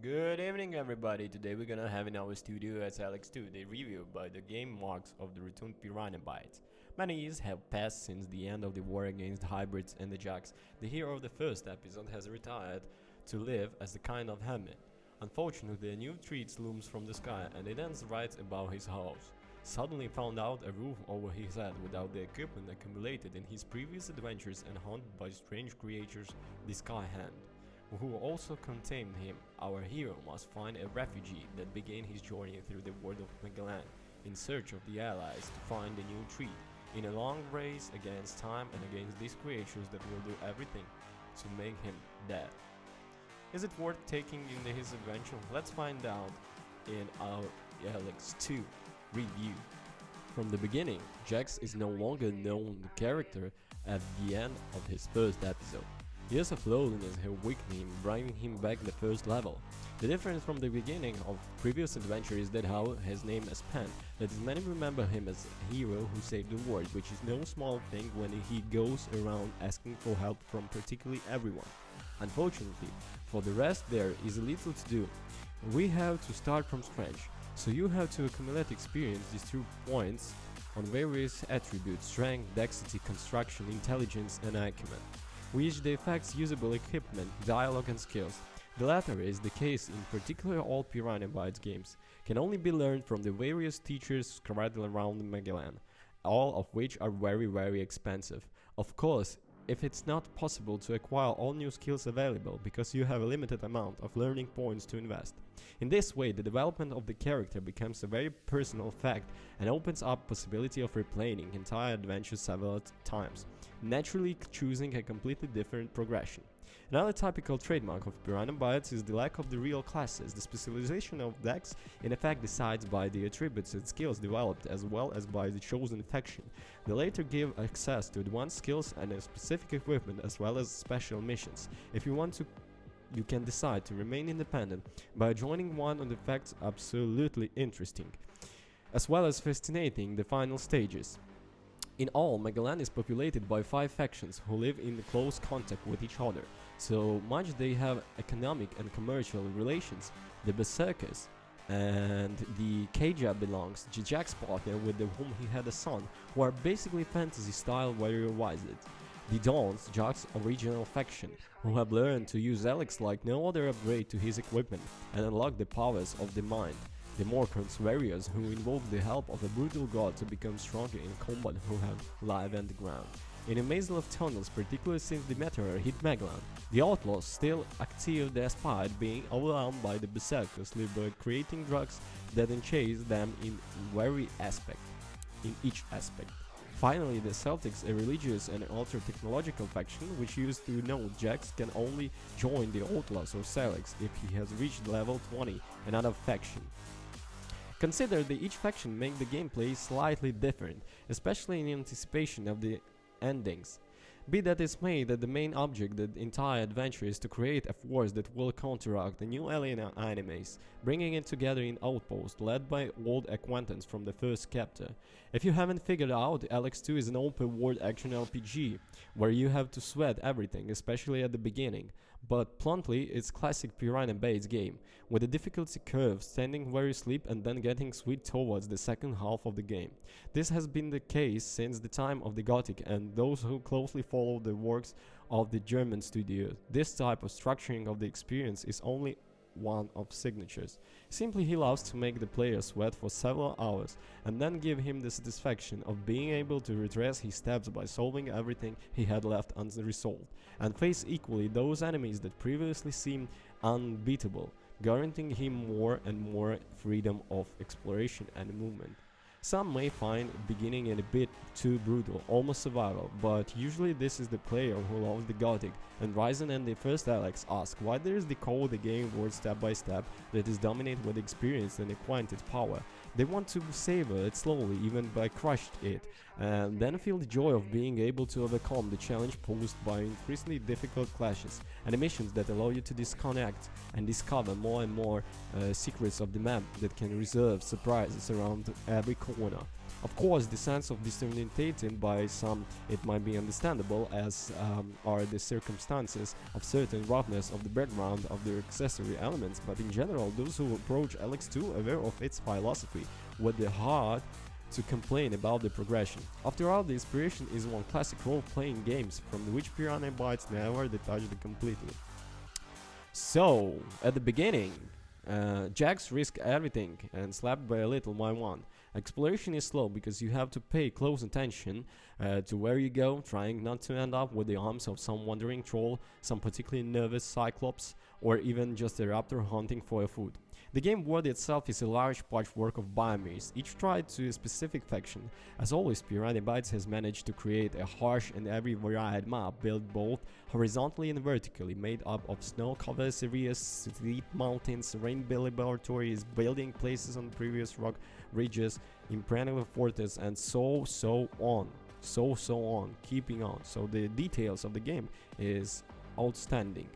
Good evening, everybody. Today we're gonna have in our studio as Elex2 the review by the game marks of the returned Piranha Bytes. Many years have passed since the end of the war against the hybrids and the jacks. The hero of the first episode has retired to live as a kind of hermit. Unfortunately, a new threat looms from the sky and it ends right above his house. Suddenly found out a roof over his head without the equipment accumulated in his previous adventures and haunted by strange creatures, the Sky Hand who also contained him. Our hero must find a refugee that began his journey through the world of Magellan in search of the allies to find a new treat in a long race against time and against these creatures that will do everything to make him dead. Is it worth taking in his adventure? Let's find out in our Elex2 review. From the beginning, Jax is no longer known character at the end of his first episode. Years of loneliness have weakened him, bringing him back the first level. The difference from the beginning of previous adventure is that how his name is penned, that is many remember him as a hero who saved the world, which is no small thing when he goes around asking for help from practically everyone. Unfortunately, for the rest there is little to do. We have to start from scratch, so you have to accumulate experience these 2 points on various attributes: strength, dexterity, construction, intelligence and acumen, which the effects usable equipment, dialogue and skills. The latter is the case in particular all Piranha Bytes games, can only be learned from the various teachers spread around Magellan, all of which are very expensive. Of course, if it's not possible to acquire all new skills available because you have a limited amount of learning points to invest. In this way, the development of the character becomes a very personal fact and opens up possibility of replaying entire adventures several times, naturally choosing a completely different progression. Another typical trademark of Piranha Bytes is the lack of the real classes. The specialization of decks in effect decides by the attributes and skills developed as well as by the chosen faction. The latter give access to advanced skills and a specific equipment as well as special missions. If you want to, you can decide to remain independent by joining one of the facts absolutely interesting, as well as fascinating the final stages. In all, Magellan is populated by 5 factions who live in close contact with each other, so much they have economic and commercial relations. The Berserkers and the Kaja belongs to Jack's partner with whom he had a son, who are basically fantasy style warrior wizards. The Dawns, Jack's original faction, who have learned to use Elex like no other upgrade to his equipment and unlock the powers of the mind. The Morkans warriors who invoke the help of a brutal god to become stronger in combat, who have life and the ground. In a maze of tunnels, particularly since the meteor hit Magellan, the outlaws still active despite being overwhelmed by the berserkers live by creating drugs that enchase them in each aspect. Finally, the Celtics, a religious and ultra-technological faction which used to know Jax can only join the Outlaws or Celtics if he has reached level 20, another faction. Consider that each faction make the gameplay slightly different, especially in anticipation of the endings. Be that is made that the main object of the entire adventure is to create a force that will counteract the new alien enemies, bringing it together in outpost led by old acquaintance from the first chapter. If you haven't figured out, Elex2 is an open world action RPG, where you have to sweat everything, especially at the beginning, but bluntly it's classic Piranha Bytes game, with the difficulty curve standing very steep and then getting sweet towards the second half of the game. This has been the case since the time of the Gothic, and those who closely follow the works of the German studio. This type of structuring of the experience is only one of signatures. Simply he loves to make the player sweat for several hours and then give him the satisfaction of being able to retrace his steps by solving everything he had left unresolved and face equally those enemies that previously seemed unbeatable, guaranteeing him more and more freedom of exploration and movement. Some may find beginning a bit too brutal, almost survival, but usually this is the player who loves the Gothic, and Ryzen and the first Elex ask why there is the code the game works step by step that is dominated with experience and acquainted power. They want to savor it slowly, even by crushed it, and then feel the joy of being able to overcome the challenge posed by increasingly difficult clashes and missions that allow you to disconnect and discover more and more secrets of the map that can reserve surprises around every corner. Of course, the sense of disorientating by some it might be understandable, as are the circumstances of certain roughness of the background of their accessory elements, but in general, those who approach Elex2 aware of its philosophy would the heart to complain about the progression. After all, the inspiration is one classic role-playing games from which Piranha Bytes never detached completely. So, at the beginning, Jax risk everything and slapped by a little by one. Exploration is slow because you have to pay close attention to where you go, trying not to end up with the arms of some wandering troll, some particularly nervous cyclops, or even just a raptor hunting for food. The game world itself is a large patchwork of biomes, each tied to a specific faction. As always, Piranha Bytes has managed to create a harsh and every varied map built both horizontally and vertically, made up of snow-covered areas, steep mountains, rain-built laboratories, building places on previous rock ridges, impregnable fortress, and so on. So on, keeping on. So the details of the game is outstanding.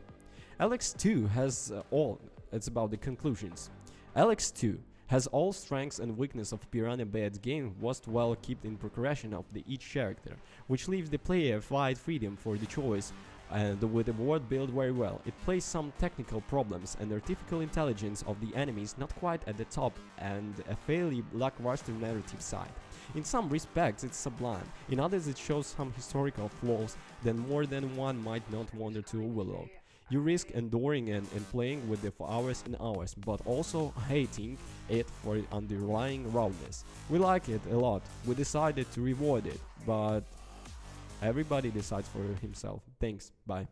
Elex2 has all. It's about the conclusions. Elex2 has all strengths and weakness of Piranha Bytes game was well kept in progression of each character, which leaves the player wide freedom for the choice, and with the world built very well. It plays some technical problems and artificial intelligence of the enemies not quite at the top, and a fairly lackluster narrative side. In some respects it's sublime, in others it shows some historical flaws that more than one might not want to overlook. You risk enduring and playing with it for hours and hours, but also hating it for its underlying rawness. We like it a lot, we decided to reward it, but everybody decides for himself. Thanks, bye.